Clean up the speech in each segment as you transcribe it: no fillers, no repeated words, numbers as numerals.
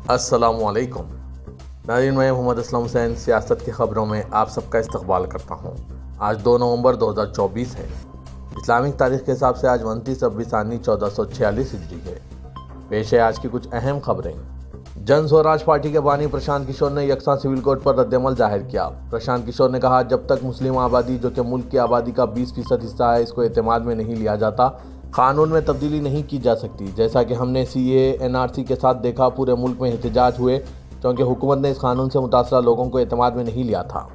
अस्सलाम वालेकुम नाज़रीन, मैं मोहम्मद असलम हुसैन सियासत की ख़बरों में आप सबका इस्तकबाल करता हूँ। आज 2 नवंबर 2024 है। इस्लामिक तारीख के हिसाब से आज 29 रबीसानी 1446 हिजरी है। पेश है आज की कुछ अहम खबरें। जन स्वराज पार्टी के बानी प्रशांत किशोर ने यकसा सिविल कोड पर रद्दअमल जाहिर किया। प्रशांत किशोर ने कहा, जब तक मुस्लिम आबादी जो कि मुल्क की आबादी का 20% हिस्सा है, इसको एतमाद में नहीं लिया जाता, कानून में तब्दीली नहीं की जा सकती। जैसा कि हमने CAA NRC के साथ देखा, पूरे मुल्क में एहतजाज हुए क्योंकि हुकूमत ने इस कानून से मुतासरा लोगों को एतमाद में नहीं लिया था।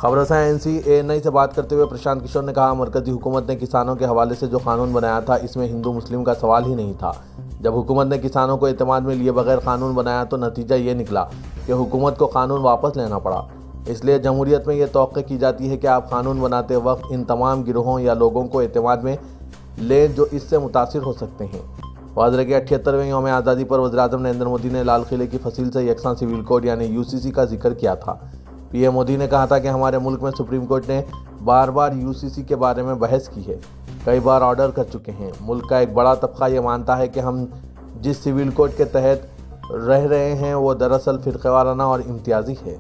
खबर NCANI से बात करते हुए प्रशांत किशोर ने कहा, मरकजी हुकूमत ने किसानों के हवाले से जो कानून बनाया था, इसमें हिंदू मुस्लिम का सवाल ही नहीं था। जब हुकूमत ने किसानों को एतमाद में लिए बगैर कानून बनाया तो नतीजा ये निकला कि हुकूमत को कानून वापस लेना पड़ा। इसलिए जमहूरियत में ये तवक्को की जाती है कि आप कानून बनाते वक्त इन तमाम गिरोहों या लोगों को एतमाद में लें जो इससे मुतासिर हो सकते हैं। वाज़ह के 78वें यौम आज़ादी पर वज़ीर-ए-आज़म नरेंद्र मोदी ने लाल किले की फसील से यकसा सिविल कोड यानी UCC का जिक्र किया था। PM मोदी ने कहा था कि हमारे मुल्क में सुप्रीम कोर्ट ने बार बार UCC के बारे में बहस की है, कई बार ऑर्डर कर चुके हैं। मुल्क का एक बड़ा तबका ये मानता है कि हम जिस सिविल कोड के तहत रह रहे हैं वो दरअसल फ़िरक़ेवाराना और इम्तियाज़ी है।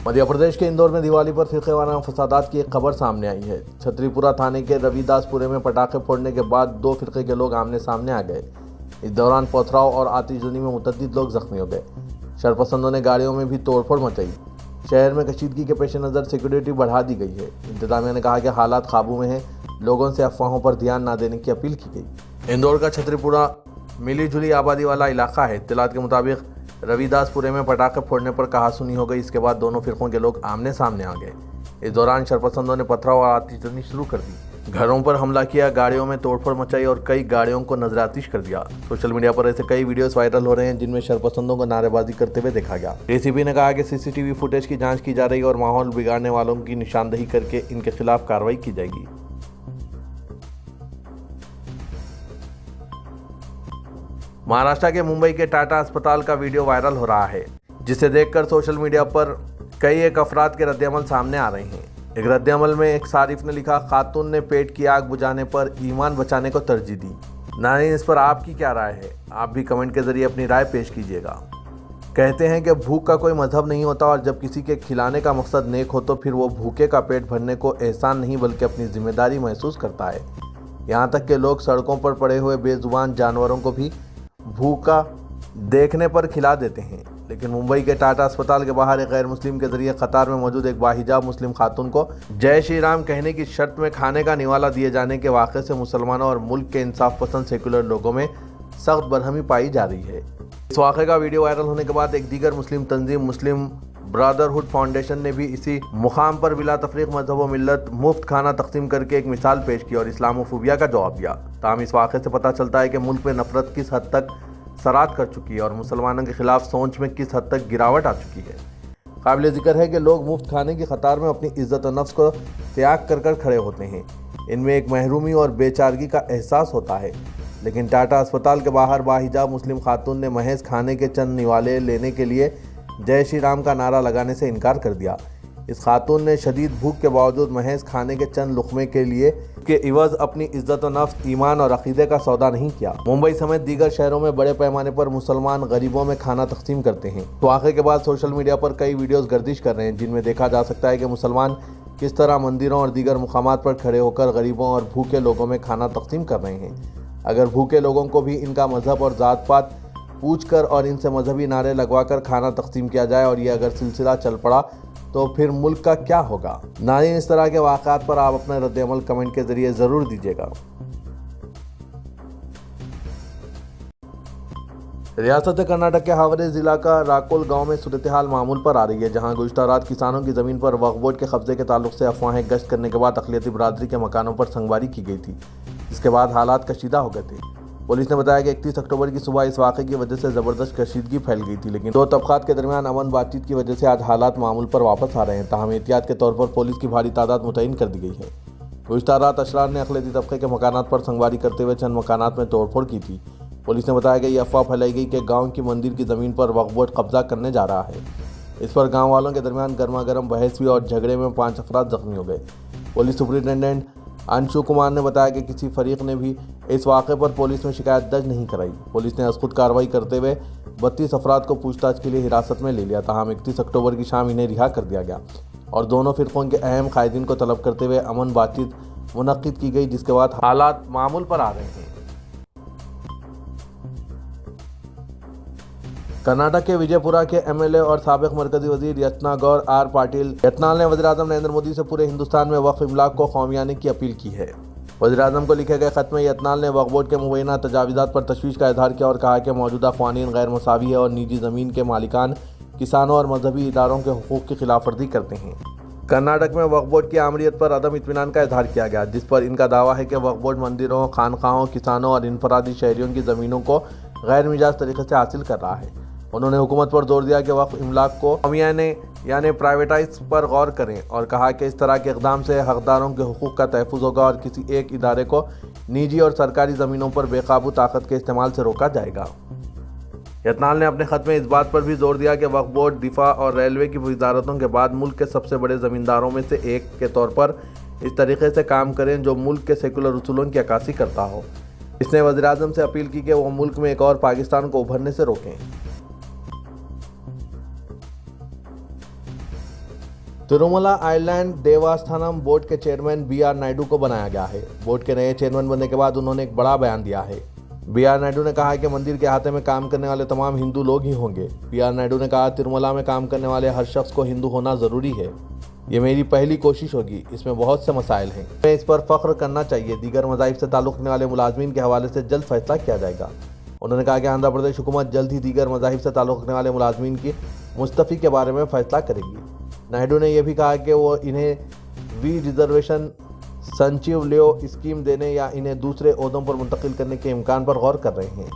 मध्य प्रदेश के इंदौर में दिवाली पर फ़िरक़ेवाराना फसादात की एक खबर सामने आई है। छतरीपुरा थाने के रविदासपुरे में पटाखे फोड़ने के बाद 2 फ़िरक़े के लोग आमने सामने आ गए। इस दौरान पथराव और आतिशज़नी में मुतअद्दिद लोग ज़ख्मी हो गए। शरपसंदों ने गाड़ियों में भी तोड़फोड़ मचाई। शहर में कशीदगी के पेश नज़र सिक्योरिटी बढ़ा दी गई है। इंतज़ामिया ने कहा कि हालात काबू में हैं, लोगों से अफवाहों पर ध्यान न देने की अपील की गई। इंदौर का छतरीपुरा मिली जुली आबादी वाला इलाका है। इत्तलात के मुताबिक रविदासपुरे में पटाखे फोड़ने पर कहासुनी हो गई। इसके बाद दोनों फ़िरक़ों के लोग आमने सामने आ गए। इस दौरान शरपसंदों ने पथराव और आतिशज़नी शुरू कर दी, घरों पर हमला किया, गाड़ियों में तोड़फोड़ मचाई और कई गाड़ियों को नजरातिश कर दिया। सोशल मीडिया पर ऐसे कई वीडियोस वायरल हो रहे हैं जिनमें शरपसंदों को नारेबाजी करते हुए देखा गया। DCP ने कहा कि CCTV फुटेज की जांच की जा रही है और माहौल बिगाड़ने वालों की निशानदही करके इनके खिलाफ कार्रवाई की जाएगी। महाराष्ट्र के मुंबई के टाटा अस्पताल का वीडियो वायरल हो रहा है, जिसे देखकर सोशल मीडिया पर कई अफराद के रद्दअमल सामने आ रहे हैं। एक रद्दअमल में एक सारिफ ने लिखा, खातून ने पेट की आग बुझाने पर ईमान बचाने को तरजीह दी। नाज़रीन, इस पर आपकी क्या राय है? आप भी कमेंट के जरिए अपनी राय पेश कीजिएगा। कहते हैं कि भूख का कोई मजहब नहीं होता और जब किसी के खिलाने का मकसद नेक हो तो फिर वो भूखे का पेट भरने को एहसान नहीं बल्कि अपनी जिम्मेदारी महसूस करता है। यहाँ तक कि लोग सड़कों पर पड़े हुए बेजुबान जानवरों को भी भूखा देखने पर खिला देते हैं। लेकिन मुंबई के टाटा अस्पताल के बाहर एक गैर मुस्लिम के जरिए कतार में मौजूद एक बाहिजाब मुस्लिम खातून को जय श्री राम कहने की शर्त में खाने का निवाला दिए जाने के वाक़े से मुसलमानों और मुल्क के इंसाफ पसंद सेकुलर लोगों में सख्त बरहमी पाई जा रही है। इस वाक़े का वीडियो वायरल होने के बाद एक दीगर मुस्लिम तंजीम मुस्लिम ब्रदरहुड फाउंडेशन ने भी इसी मुकाम पर बिला तफरीक मजहब व मिल्लत मुफ्त खाना तकसीम करके एक मिसाल पेश की और इस्लामोफोबिया का जवाब दिया। ताहम इस वाक़े से पता चलता है कि मुल्क में नफरत किस हद तक सरात कर चुकी है और मुसलमानों के खिलाफ सोच में किस हद तक गिरावट आ चुकी है। काबिल ज़िक्र है कि लोग मुफ्त खाने की कतार में अपनी इज़्ज़त और नफ्स को त्याग कर खड़े होते हैं। इनमें एक महरूमी और बेचारगी का एहसास होता है। लेकिन टाटा अस्पताल के बाहर बाहिजाब मुस्लिम खातून ने महज खाने के चंद निवाले लेने के लिए जय श्री राम का नारा लगाने से इनकार कर दिया। इस खातून ने शदीद भूख के बावजूद महज खाने के चंद लुक़मे के लिए के इवज़ अपनी इज़्ज़त व नफ्स, ईमान और अक़ीदे का सौदा नहीं किया। मुंबई समेत दीगर शहरों में बड़े पैमाने पर मुसलमान गरीबों में खाना तकसीम करते हैं। वाक़े के बाद सोशल मीडिया पर कई वीडियोस गर्दिश कर रहे हैं जिनमें देखा जा सकता है कि मुसलमान किस तरह मंदिरों और दीगर मुकामात पर खड़े होकर गरीबों और भूखे लोगों में खाना तकसीम कर रहे हैं। अगर भूखे लोगों को भी इनका मजहब और ज़ात पात पूछ कर और इनसे मजहबी नारे लगवा कर खाना तकसीम किया जाए और ये अगर सिलसिला चल पड़ा तो फिर मुल्क का क्या होगा? नाज़रीन, इस तरह के वाक़ात पर आप अपना रद्दअमल कमेंट के ज़रिए ज़रूर दीजिएगा। रियासत कर्नाटक के हावड़े ज़िला का राकोल गांव में सूरत हाल मामूल पर आ रही है, जहां गुज़श्ता रात किसानों की ज़मीन पर वक्फ बोर्ड के कब्जे के ताल्लुक से अफवाहें गश्त करने के बाद अक़लियती बरादरी के मकानों पर संगवारी की गई थी। इसके बाद हालात कशीदा हो गए थे। पुलिस ने बताया कि 31 अक्टूबर की सुबह इस वाक़े की वजह से ज़बरदस्त कशीदगी फैल गई थी, लेकिन दो तबक़ात के दरमियान अमन बातचीत की वजह से आज हालात मामूल पर वापस आ रहे हैं। ताहम एहतियात के तौर पर पुलिस की भारी तादाद मुतय्यन कर दी गई है। गुज़श्ता रात अशरार ने अक़लियती तबक़े के मकानात पर संगवारी करते हुए चंद मकानात में तोड़फोड़ की थी। पुलिस ने बताया कि यह अफवाह फैलाई गई कि गाँव की मंदिर की ज़मीन पर वक्फ बोर्ड कब्जा करने जा रहा है। इस पर गाँव वालों के दरमियान गर्मा गर्म बहस हुई और झगड़े में 5 अफराद ज़ख्मी हो गए। पुलिस सुपरिटेंडेंट अंशु कुमार ने बताया कि किसी फरीक ने भी इस वाक़े पर पुलिस में शिकायत दर्ज नहीं कराई। पुलिस ने खुद कार्रवाई करते हुए 32 अफराद को पूछताछ के लिए हिरासत में ले लिया। ताहम 31 अक्टूबर की शाम इन्हें रिहा कर दिया गया और दोनों फिरकों के अहम कायदीन को तलब करते हुए अमन बातचीत मुनक्किद की गई, जिसके बाद हालात मामूल पर आ रहे हैं। कर्नाटक के विजयपुरा के एमएलए और साबिक मरकजी वजीर यत्नागौर आर पाटिल यत्नाल ने वज़ीर-ए-आज़म नरेंद्र मोदी से पूरे हिंदुस्तान में वक्फ इमलाक को कौमियाने की अपील की है। वज़ीर-ए-आज़म को लिखे गए खत में यत्नाल ने वक्फ बोर्ड के मुबैना तजावीज़ात पर तशवीश का इजहार किया और कहा कि मौजूदा क़वानीन गैर मसावी है और निजी ज़मीन के मालिकान, किसानों और मजहबी इदारों के हुकूक़ की खिलाफ वर्जी करते हैं। कर्नाटक में वक्फ बोर्ड की आमरीत पर अदम इत्मीनान का इजहार किया गया, जिस पर इनका दावा है कि वक्फ बोर्ड मंदिरों, खानकाहों, किसानों और इनफरादी शहरियों की ज़मीनों को गैर मिजाज तरीके से हासिल कर रहा है। उन्होंने हुकूमत पर जोर दिया कि वक्फ इमलाक को कौमियाने यानी प्राइवेटाइज पर गौर करें और कहा कि इस तरह के इक़दाम से हकदारों के हुकूक़ का तहफ़्फ़ुज़ होगा और किसी एक इदारे को निजी और सरकारी ज़मीनों पर बेकाबू ताकत के इस्तेमाल से रोका जाएगा। यत्नाल ने अपने ख़त में इस बात पर भी जोर दिया कि वक्फ बोर्ड दिफा और रेलवे की वजारतों के बाद मुल्क के सबसे बड़े ज़मींदारों में से एक के तौर पर इस तरीके से काम करें जो मुल्क के सेकुलर उसूलों की अक्कासी करता हो। इसने वज़ीर-ए-आज़म से अपील की कि वो मुल्क में एक और पाकिस्तान को उभरने से रोकें। तिरुमला आइलैंड देवस्थानम बोर्ड के चेयरमैन बी.आर. नायडू को बनाया गया है। बोर्ड के नए चेयरमैन बनने के बाद उन्होंने एक बड़ा बयान दिया है। बी.आर. नायडू ने कहा कि मंदिर के अहाते में काम करने वाले तमाम हिंदू लोग ही होंगे। बी.आर. नायडू ने कहा, तिरुमला में काम करने वाले हर शख्स को हिंदू होना ज़रूरी है। ये मेरी पहली कोशिश होगी। इसमें बहुत से मसाइल हैं, हमें इस पर फ़ख्र करना चाहिए। दीगर मज़ाहिब से ताल्लुक़ रखने वाले मुलाजमीन के हवाले से जल्द फैसला किया जाएगा। उन्होंने कहा कि आंध्र प्रदेश हुकूमत जल्द ही दीगर मज़ाहिब से ताल्लुक़ रखने वाले मुलाजमीन की मुस्तफ़ी के बारे में फ़ैसला करेगी। नायडू ने यह भी कहा कि वो इन्हें वी रिजर्वेशन संजीव लियो स्कीम देने या इन्हें दूसरे ओहदों पर मुंतकिल करने के इम्कान पर गौर कर रहे हैं।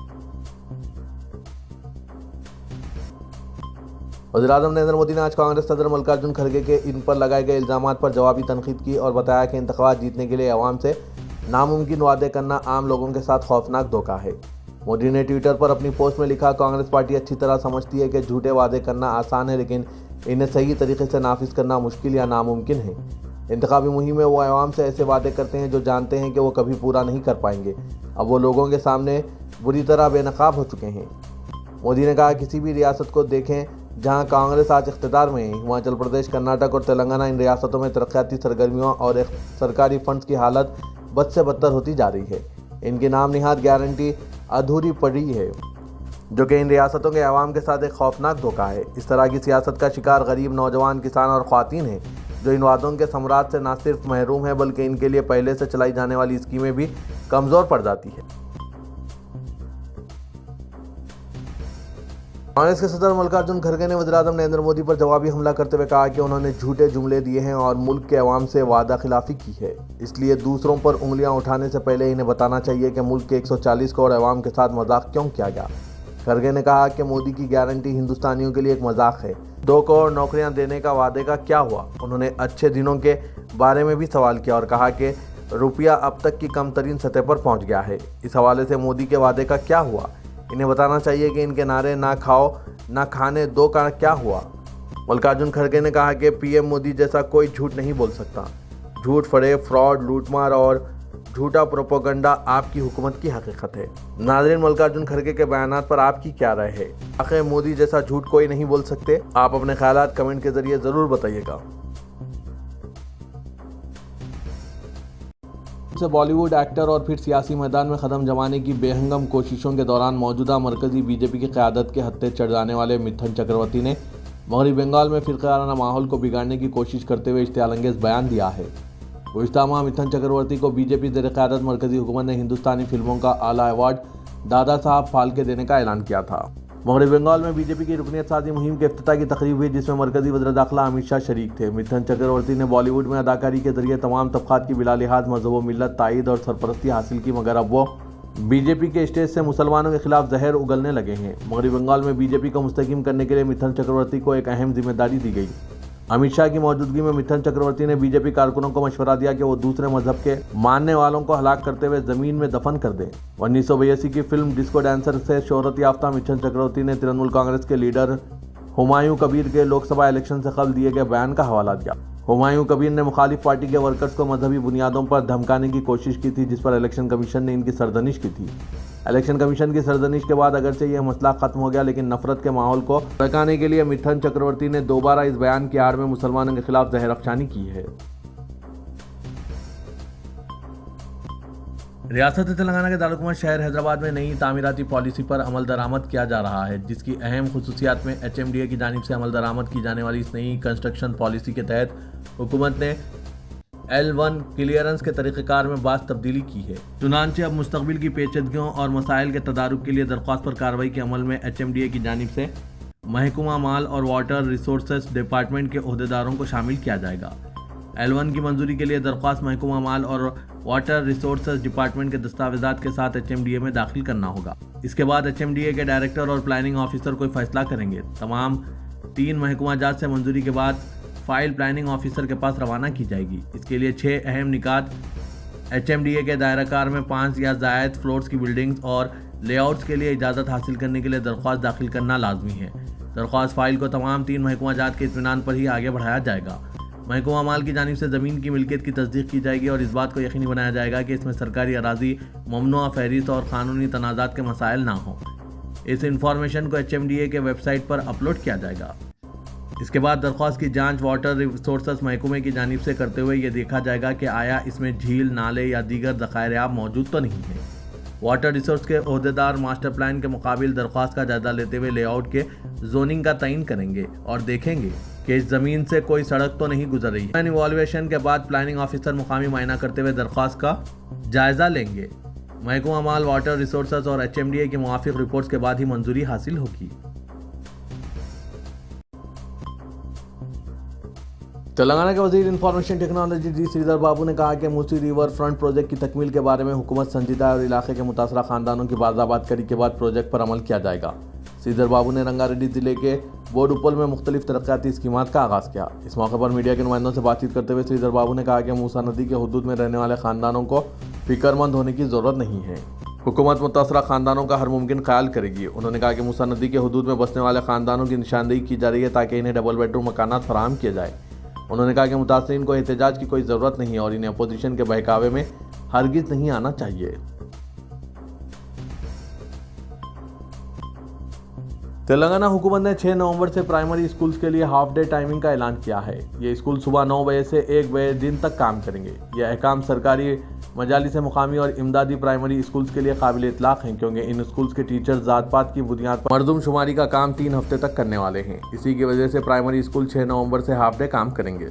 वज़ीर-ए-आज़म नरेंद्र मोदी ने आज कांग्रेस सदर मल्लिकार्जुन खड़गे के इन पर लगाए गए इल्ज़ामात पर जवाबी तनकीद की और बताया कि इंतख़ाबात जीतने के लिए अवाम से नामुमकिन वादे करना आम लोगों के साथ खौफनाक धोखा है। मोदी ने ट्विटर पर अपनी पोस्ट में लिखा, कांग्रेस पार्टी अच्छी तरह समझती है कि झूठे वादे करना आसान है, लेकिन इन्हें सही तरीके से नाफिज करना मुश्किल या नामुमकिन है। इंतखाबी मुहिम में वो आवाम से ऐसे वादे करते हैं जो जानते हैं कि वो कभी पूरा नहीं कर पाएंगे। अब वो लोगों के सामने बुरी तरह बेनकाब हो चुके हैं। मोदी ने कहा, किसी भी रियासत को देखें जहां कांग्रेस आज इख्तियार में है, हिमाचल प्रदेश, कर्नाटक और तेलंगाना, इन रियासतों में तरक्याती सरगर्मियों और सरकारी फंड्स की हालत बद से बदतर होती जा रही है। इनकी नाम निहाद गारंटी अधूरी पड़ी है, जो कि इन रियासतों के अवाम के साथ एक खौफनाक धोखा है। इस तरह की सियासत का शिकार गरीब, नौजवान, किसान और ख्वातीन हैं, जो इन वादों के समरात से न सिर्फ महरूम है बल्कि इनके लिए पहले से चलाई जाने वाली स्कीमें भी कमज़ोर पड़ जाती है। कांग्रेस के सदर मल्लिकार्जुन खड़गे ने वज़ीर-ए-आज़म नरेंद्र मोदी पर जवाबी हमला करते हुए कहा कि उन्होंने झूठे जुमले दिए हैं और मुल्क के अवाम से वादा खिलाफी की है। इसलिए दूसरों पर उंगलियां उठाने से पहले इन्हें बताना चाहिए कि मुल्क के 140 करोड़ अवाम के साथ मजाक क्यों किया गया। खड़गे ने कहा कि मोदी की गारंटी हिंदुस्तानियों के लिए एक मजाक है। 2 करोड़ नौकरियां देने का वादे का क्या हुआ? उन्होंने अच्छे दिनों के बारे में भी सवाल किया और कहा कि रुपया अब तक की कम तरीन सतह पर पहुंच गया है। इस हवाले से मोदी के वादे का क्या हुआ? इन्हें बताना चाहिए कि इनके नारे ना खाओ ना खाने दो का क्या हुआ। मल्लिकार्जुन खड़गे ने कहा कि पीएम मोदी जैसा कोई झूठ नहीं बोल सकता। झूठ, फरेब, फ्रॉड, लूटमार और झूठा प्रोपेगेंडा आपकी हुकूमत की हकीकत है। नाज़रीन, मल्लिकार्जुन खड़गे के बयानात पर आपकी क्या राय है? आखिर मोदी जैसा झूठ कोई नहीं बोल सकते? आप अपने ख्यालात कमेंट के जरिए ज़रूर बताइएगा। से बॉलीवुड एक्टर और फिर सियासी मैदान में कदम जमाने की बेहंगम कोशिशों के दौरान मौजूदा मरकजी बीजेपी की क़यादत के हत्थे चढ़ जाने वाले मिथुन चक्रवर्ती ने मगरबी बंगाल में फ़िरक़ावाराना माहौल को बिगाड़ने की कोशिश करते हुए इश्तियालंगेज़ बयान दिया है। गुज़िश्ता माह मिथुन चक्रवर्ती को बीजेपी ज़ेर क़यादत मरकजी हुकूमत ने हिंदुस्तानी फिल्मों का आला अवार्ड दादा साहब फाल्के देने का ऐलान किया था। मगरबी बंगाल में बीजेपी की रुकनियत साजी मुहिम के इफ्तिताह की तकरीब हुई, जिसमें मरकजी वज़ीर दाखिला अमित शाह शरीक थे। मिथुन चक्रवर्ती ने बॉलीवुड में अदाकारी के जरिए तमाम तबक़ात की बिला लिहाज मज़हब व मिल्लत तायीद और सरपरस्ती हासिल की, मगर अब वो बीजेपी के स्टेज से मुसलमानों के खिलाफ जहर उगलने लगे हैं। मगरबी बंगाल में बीजेपी को मुस्तहकम करने के लिए मिथुन चक्रवर्ती को एक अहम जिम्मेदारी दी गई। अमित शाह की मौजूदगी में मिथुन चक्रवर्ती ने बीजेपी कारकुनों को मशवरा दिया कि वो दूसरे मजहब के मानने वालों को हलाक करते हुए ज़मीन में दफन कर दें। 1982 की फिल्म डिस्को डांसर से शोहरत याफ्ता मिथुन चक्रवर्ती ने तृणमूल कांग्रेस के लीडर हुमायूं कबीर के लोकसभा इलेक्शन से कबल दिए गए बयान का हवाला दिया। ہمایوں کبیر نے مخالف پارٹی کے ورکرز کو مذہبی بنیادوں پر دھمکانے کی کوشش کی تھی، جس پر الیکشن کمیشن نے ان کی سرزنش کی تھی۔ الیکشن کمیشن کی سرزنش کے بعد اگرچہ یہ مسئلہ ختم ہو گیا، لیکن نفرت کے ماحول کو بھڑکانے کے لیے متھن چکرورتی نے دوبارہ اس بیان کی آڑ میں مسلمانوں کے خلاف زہر افشانی کی ہے۔ ریاست تلنگانہ کے دارالحکومت شہر حیدرآباد میں نئی تعمیراتی پالیسی پر عمل درآمد کیا جا رہا ہے، جس کی اہم خصوصیات میں HMDA کی جانب سے عمل درآمد کی جانے والی اس نئی کنسٹرکشن پالیسی کے تحت حکومت نے L1 کلیئرنس کے طریقہ کار میں بعض تبدیلی کی ہے۔ چنانچہ اب مستقبل کی پیچیدگیوں اور مسائل کے تدارک کے لیے درخواست پر کارروائی کے عمل میں HMDA کی جانب سے محکمہ مال اور واٹر ریسورسز ڈپارٹمنٹ کے عہدیداروں کو شامل کیا جائے گا۔ L1 کی منظوری کے لیے درخواست محکمہ مال اور واٹر ریسورسز ڈپارٹمنٹ کے دستاویزات کے ساتھ HMDA میں داخل کرنا ہوگا۔ اس کے بعد HMDA کے ڈائریکٹر اور پلاننگ آفیسر کوئی فیصلہ کریں گے۔ تمام 3 محکمہ جات سے منظوری کے بعد فائل پلاننگ آفیسر کے پاس روانہ کی جائے گی۔ اس کے لیے 6 اہم نکات: HMDA کے دائرہ کار میں 5 یا زائد فلورز کی بلڈنگز اور لے آؤٹس کے لیے اجازت حاصل کرنے کے لیے درخواست داخل کرنا لازمی ہے۔ درخواست فائل کو تمام 3 محکمہ جات کے اطمینان پر ہی آگے بڑھایا جائے گا۔ محکمہ مال کی جانب سے زمین کی ملکیت کی تصدیق کی جائے گی اور اس بات کو یقینی بنایا جائے گا کہ اس میں سرکاری اراضی، ممنوعہ فہرست اور قانونی تنازعات کے مسائل نہ ہوں۔ اس انفارمیشن کو HMDA کے ویب سائٹ پر اپلوڈ کیا جائے گا۔ اس کے بعد درخواست کی جانچ واٹر ریسورسز محکمے کی جانب سے کرتے ہوئے یہ دیکھا جائے گا کہ آیا اس میں جھیل، نالے یا دیگر ذخائر آب موجود تو نہیں ہے۔ واٹر ریسورس کے عہدیدار ماسٹر پلان کے مقابل درخواست کا جائزہ لیتے ہوئے لے آؤٹ کے زوننگ کا تعین کریں گے اور دیکھیں گے کہ اس زمین سے کوئی سڑک تو نہیں گزر رہی ہے۔ ایوالویشن کے بعد پلاننگ آفیسر مقامی معائنہ کرتے ہوئے درخواست کا جائزہ لیں گے۔ محکمہ مال، واٹر ریسورسز اور HMDA کی موافق رپورٹس کے بعد ہی منظوری حاصل ہوگی۔ تلنگانہ کے وزیر انفارمیشن ٹیکنالوجی ڈی سریدھر بابو نے کہا کہ موسی ریور فرنٹ پروجیکٹ کی تکمیل کے بارے میں حکومت سنجیدہ ہے اور علاقے کے متاثرہ خاندانوں کی بازآباد کاری کے بعد پروجیکٹ پر عمل کیا جائے گا۔ سریدھر بابو نے رنگا ریڈی ضلع کے بوڈوپل میں مختلف ترقیاتی اسکیمات کا آغاز کیا۔ اس موقع پر میڈیا کے نمائندوں سے بات چیت کرتے ہوئے سریدھر بابو نے کہا کہ موسیٰ ندی کے حدود میں رہنے والے خاندانوں کو فکر مند ہونے کی ضرورت نہیں ہے۔ حکومت متاثرہ خاندانوں کا ہر ممکن خیال کرے گی۔ انہوں نے کہا کہ موسیٰ ندی کے حدود میں بسنے والے خاندانوں کی نشاندہی کی جا رہی ہے تاکہ انہیں ڈبل بیڈ روم مکانات فراہم کیے جائے۔ انہوں نے کہا کہ متاثرین کو احتجاج کی کوئی ضرورت نہیں اور انہیں اپوزیشن کے بہکاوے میں ہرگز نہیں آنا چاہیے۔ تلنگانہ حکومت نے 6 نومبر سے پرائمری اسکولز کے لیے ہاف ڈے ٹائمنگ کا اعلان کیا ہے۔ یہ اسکول صبح 9 بجے سے 1 بجے دن تک کام کریں گے۔ یہ احکام سرکاری مجالس مقامی اور امدادی پرائمری اسکولز کے لیے قابل اطلاق ہیں، کیونکہ ان اسکولز کے ٹیچرز ذات پات کی بنیاد پر مردم شماری کا کام 3 ہفتے تک کرنے والے ہیں۔ اسی کی وجہ سے پرائمری اسکول 6 نومبر سے ہاف ڈے کام کریں گے۔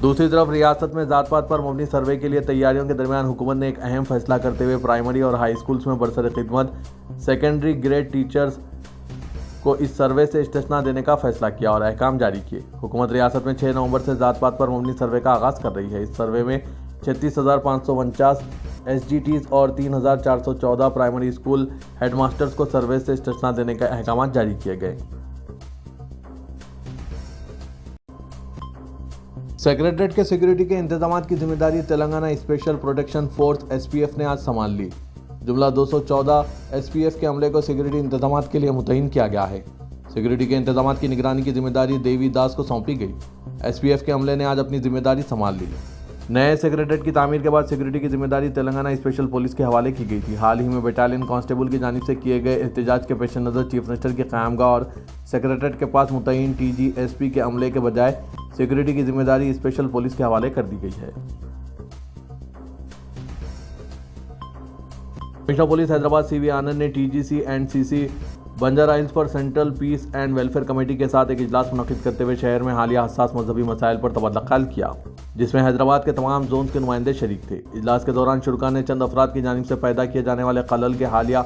دوسری طرف ریاست میں ذات پات پر مبنی سروے کے لیے تیاریوں کے درمیان حکومت نے ایک اہم فیصلہ کرتے ہوئے پرائمری اور ہائی اسکولز میں برسر خدمت سیکنڈری گریڈ ٹیچرز کو اس سروے سے استثناء دینے کا فیصلہ کیا اور احکام جاری کیے۔ حکومت ریاست میں 6 نومبر سے ذات پات پر مبنی سروے کا آغاز کر رہی ہے۔ اس سروے میں 36,549 SGTs اور 3,414 پرائمری اسکول ہیڈ ماسٹرز کو سروے سے استثناء دینے کے احکامات جاری کیے گئے۔ سیکریٹریٹ کے سیکیورٹی کے انتظامات کی ذمہ داری Telangana special protection force SPF نے آج سنبھال لی۔ جملہ 214 SPF کے عملے کو سیکیورٹی انتظامات کے لیے متعین کیا گیا ہے۔ سیکیورٹی کے انتظامات کی نگرانی کی ذمہ داری دیوی داس کو سونپی گئی۔ SPF کے عملے نے آج اپنی ذمہ داری سنبھال لی۔ نئے سیکریٹریٹ کی تعمیر کے بعد سیکیورٹی کی ذمہ داری تلنگانہ اسپیشل پولیس کے حوالے کی گئی تھی۔ حال ہی میں بٹالین کانسٹیبل کی جانب سے کیے گئے احتجاج کے پیش نظر چیف منسٹر کی قیامگاہ اور سیکریٹریٹ کے پاس متعین TGSP کے عملے کے بجائے سیکیورٹی کی ذمہ داری اسپیشل پولیس کے حوالے کر دی گئی ہے۔ کمشنر پولیس حیدرآباد CV آنند نے TGC and CC Banjara Hills per central piece and welfare committee کے ساتھ ایک اجلاس منعقد کرتے ہوئے شہر میں حالیہ حساس مذہبی مسائل پر تبادلہ خیال کیا، جس میں حیدرآباد کے تمام زونز کے نمائندے شریک تھے۔ اجلاس کے دوران شرکاء نے چند افراد کی جانب سے پیدا کیے جانے والے خلل کے حالیہ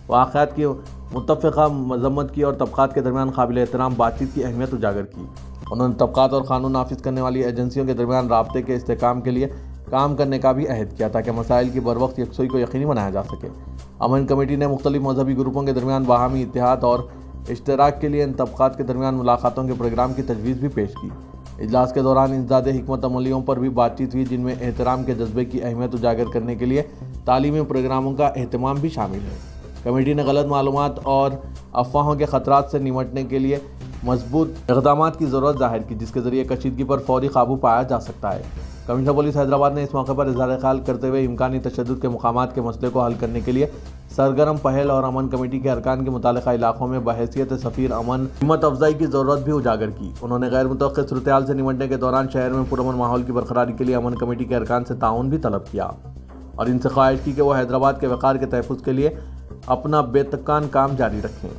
واقعات کی متفقہ مذمت کی اور طبقات کے درمیان قابل احترام بات چیت کی اہمیت اجاگر کی۔ انہوں نے طبقات اور قانون نافذ کرنے والی ایجنسیوں کے درمیان رابطے کے استحکام کے لیے کام کرنے کا بھی عہد کیا تاکہ مسائل کی بروقت یکسوئی کو یقینی بنایا جا سکے۔ امن کمیٹی نے مختلف مذہبی گروپوں کے درمیان باہمی اتحاد اور اشتراک کے لیے ان طبقات کے درمیان ملاقاتوں کے پروگرام کی تجویز بھی پیش کی۔ اجلاس کے دوران انسداد حکمت عملیوں پر بھی بات چیت ہوئی، جن میں احترام کے جذبے کی اہمیت اجاگر کرنے کے لیے تعلیمی پروگراموں کا اہتمام بھی شامل ہے۔ کمیٹی نے غلط معلومات اور افواہوں کے خطرات سے نمٹنے کے لیے मजबूत इक़दामात की ज़रूरत ज़ाहिर की, जिसके ज़रिए कशीदगी पर फौरी काबू पाया जा सकता है। कमिश्नर पुलिस हैदराबाद ने इस मौके पर इज़हार ख्याल करते हुए इम्कानी तशद्दुद के मकामात के मसले को हल करने के लिए सरगर्म पहल और अमन कमेटी के अरकान के मुतालिका इलाकों में बहैसियत सफ़ीर अमन हिम्मत अफजाई की ज़रूरत भी उजागर की। उन्होंने गैर मुतवक्किल सूरत-ए-हाल से निपटने के दौरान शहर में पुरअमन माहौल की बरकरारी के लिए अमन कमेटी के अरकान से ताउन भी तलब किया और इनसे ख्वाहिश की कि वो हैदराबाद के वक़ार के तहफ़्फ़ुज़ के लिए अपना बेतकान काम जारी रखें।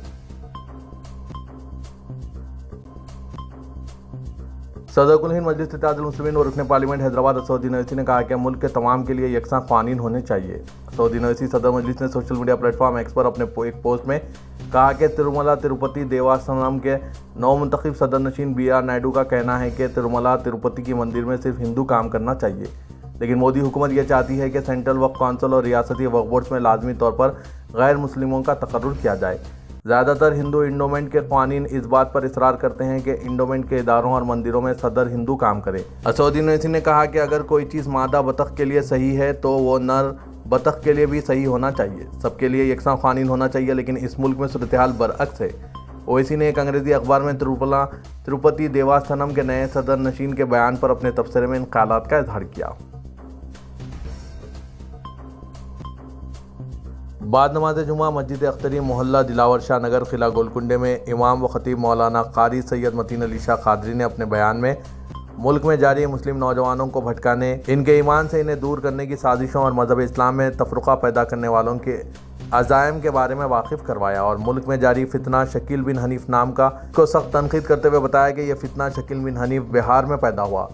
सदर कुल हिंद मजलिस इत्तेहादुल मुस्लिमीन और रुकने पार्लियामेंट हैदराबाद असदुद्दीन ओवैसी ने कहा कि मुल्क के तमाम के लिए यकसां कानून होने चाहिए। असदुद्दीन ओवैसी सदर मजलिस ने सोशल मीडिया प्लेटफॉर्म एक्स पर अपने एक पोस्ट में कहा कि तिरुमला तिरुपति देवस्थानम के नौ मुंतखब सदर नशीन BR नायडू का कहना है कि तिरुमला तिरुपति की मंदिर में सिर्फ हिंदू काम करना चाहिए, लेकिन मोदी हुकूमत यह चाहती है कि सेंट्रल वक्फ काउंसिल और रियासती वक्फ बोर्ड्स में लाजमी तौर पर गैर मुस्लिमों का तकर्रुर किया जाए। ज़्यादातर हिंदू इंडोमेंट के कानून इस बात पर इसरार करते हैं कि इंडोमेंट के इदारों और मंदिरों में सदर हिंदू काम करे। असदुद्दीन ओवैसी ने कहा कि अगर कोई चीज़ मादा बतख के लिए सही है तो वो नर बतख के लिए भी सही होना चाहिए। सबके लिए यकसां कानून होना चाहिए, लेकिन इस मुल्क में सूरत-ए-हाल बरअक्स है। ओवैसी ने एक अंग्रेज़ी अखबार में तिरुपति देवस्थानम के नए सदर नशीन के बयान पर अपने तबसरे में इन ख्यालात का इजहार किया। बाद नमाज जुमा मस्जिद अख्तरी मोहल्ला दिलावर शाह नगर किला गोलकुंडे में इमाम व खतीब मौलाना कारी सैयद मतीन अली शाह कादरी ने अपने बयान में मुल्क में जारी मुस्लिम नौजवानों को भटकाने, इनके ईमान से इन्हें दूर करने की साजिशों और मज़हब इस्लाम में तफरुक़ा पैदा करने वालों के अज़ाइम के बारे में वाकिफ़ करवाया और मुल्क में जारी फितना शकील बिन हनीफ नाम का को सख्त तनकीद करते हुए बताया कि यह फितना शकील बिन हनीफ बिहार में पैदा हुआ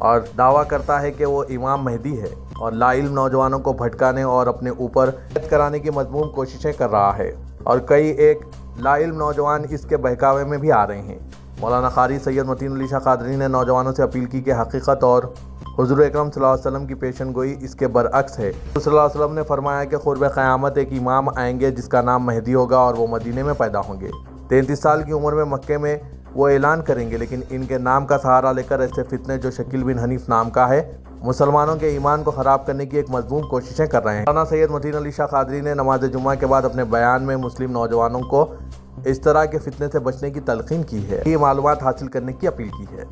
और दावा करता है कि वो इमाम मेहदी है और लाइल्म नौजवानों को भटकाने और अपने ऊपर कराने की मज़मूम कोशिशें कर रहा है और कई एक लाइल्म नौजवान इसके बहकावे में भी आ रहे हैं। मौलाना कारी सैयद मतीन अली शाह कादरी ने नौजवानों से अपील की कि हकीकत और हुज़ूर अकरम सल्लल्लाहु अलैहि वसल्लम की पेशन गोई इसके बरअक्स है। हुज़ूर सल्लल्लाहु अलैहि वसल्लम ने फरमाया कि क़ुर्ब क़यामत एक इमाम आएंगे जिसका नाम मेहदी होगा और वो मदीने में पैदा होंगे। 33 साल की उम्र में मक्के में वो ऐलान करेंगे, लेकिन इनके नाम का सहारा लेकर ऐसे फितने जो शकील बिन हनीफ नाम का है मुसलमानों के ईमान को ख़राब करने की एक मजबूत कोशिशें कर रहे हैं। मौलाना सैयद मतीन अली शाह कादरी ने नमाज जुमा के बाद अपने बयान में मुस्लिम नौजवानों को इस तरह के फितने से बचने की तलकीन की है, ये मालूमात हासिल करने की अपील की है।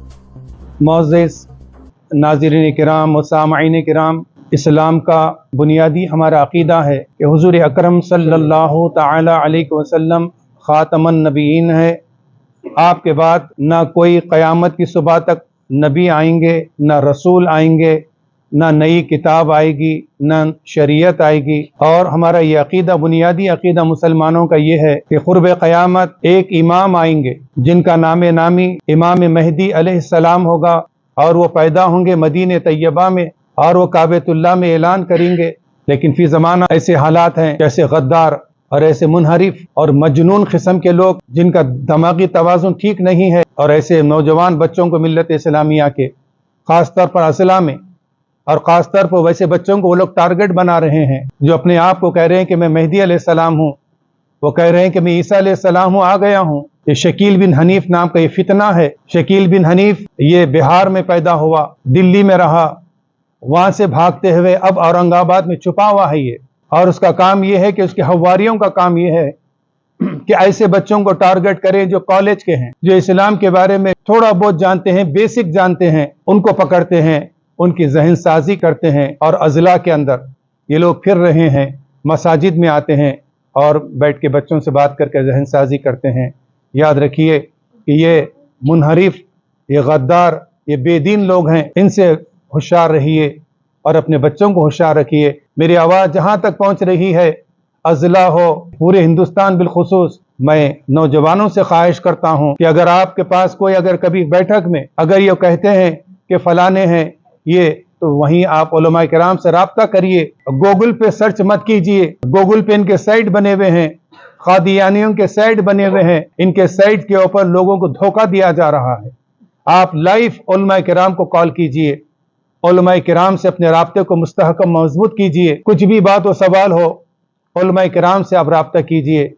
मुअज़्ज़िज़ नाज़रीन किराम व सामईन किराम, इस्लाम का बुनियादी हमारा अक़ीदा है कि हुज़ूर अकरम सल्लल्लाहु तआला अलैहि वसल्लम ख़ातमुन नबीयीन है। आपके बाद ना कोई क़यामत की सुबह तक नबी आएंगे, ना रसूल आएंगे, ना नई किताब आएगी, ना शरीयत आएगी। और हमारा ये अक़ीदा, बुनियादी अक़ीदा मुसलमानों का ये है कि क़ुर्ब क़यामत एक इमाम आएंगे जिनका नामी इमाम मेहदी अलैहिस्सलाम होगा और वो पैदा होंगे मदीने तैयबा में और वो काबतुल्लाह में ऐलान करेंगे। लेकिन फ़ी ज़माना ऐसे हालात हैं, ऐसे गद्दार और ऐसे मुनहरिफ और मजनून किस्म के लोग जिनका दिमागी तवाज़ुन ठीक नहीं है और ऐसे नौजवान बच्चों को मिल्लत इस्लामिया के ख़ास तौर पर असला में और ख़ास तौर पर वैसे बच्चों को वो लोग टारगेट बना रहे हैं जो अपने आप को कह रहे हैं कि मैं मेहदी अलैहिस्सलाम हूँ, वो कह रहे हैं कि मैं ईसा अलैहिस्सलाम हूँ, आ गया हूँ। ये शकील बिन हनीफ नाम का ये फितना है। शकील बिन हनीफ ये बिहार में पैदा हुआ, दिल्ली में रहा, वहाँ से भागते हुए अब औरंगाबाद में छुपा हुआ है ये। और उसका काम ये है कि उसके हवारियों का काम ये है कि ऐसे बच्चों को टारगेट करें जो कॉलेज के हैं, जो इस्लाम के बारे में थोड़ा बहुत जानते हैं, बेसिक जानते हैं, उनको पकड़ते हैं, उनकी जहन साजी करते हैं और अजला के अंदर ये लोग फिर रहे हैं, मसाजिद में आते हैं और बैठ के बच्चों से बात करके जहन साजी करते हैं। याद रखिए कि ये मुनहरिफ, ये गद्दार, ये बेदीन लोग हैं, इनसे होशियार रहिए और अपने बच्चों को होशियार रखिए। मेरी आवाज़ जहाँ तक पहुँच रही है, अजला हो, पूरे हिंदुस्तान बिलखुसूस, मैं नौजवानों से ख्वाहिश करता हूँ कि अगर आपके पास कोई अगर कभी बैठक में अगर ये कहते हैं कि फलाने हैं ये, तो वहीं आप उलमा किराम से राब्ता करिए। गूगल पे सर्च मत कीजिए, गूगल पे इनके साइट बने हुए हैं, कादियानियों के साइट बने हुए हैं, इनके साइट के ऊपर लोगों को धोखा दिया जा रहा है। आप लाइव उलमा किराम को कॉल कीजिए, उलमा किराम से अपने राब्ते को मुस्तहकम मजबूत कीजिए। कुछ भी बात व सवाल हो, उलमा किराम से आप राब्ता कीजिए।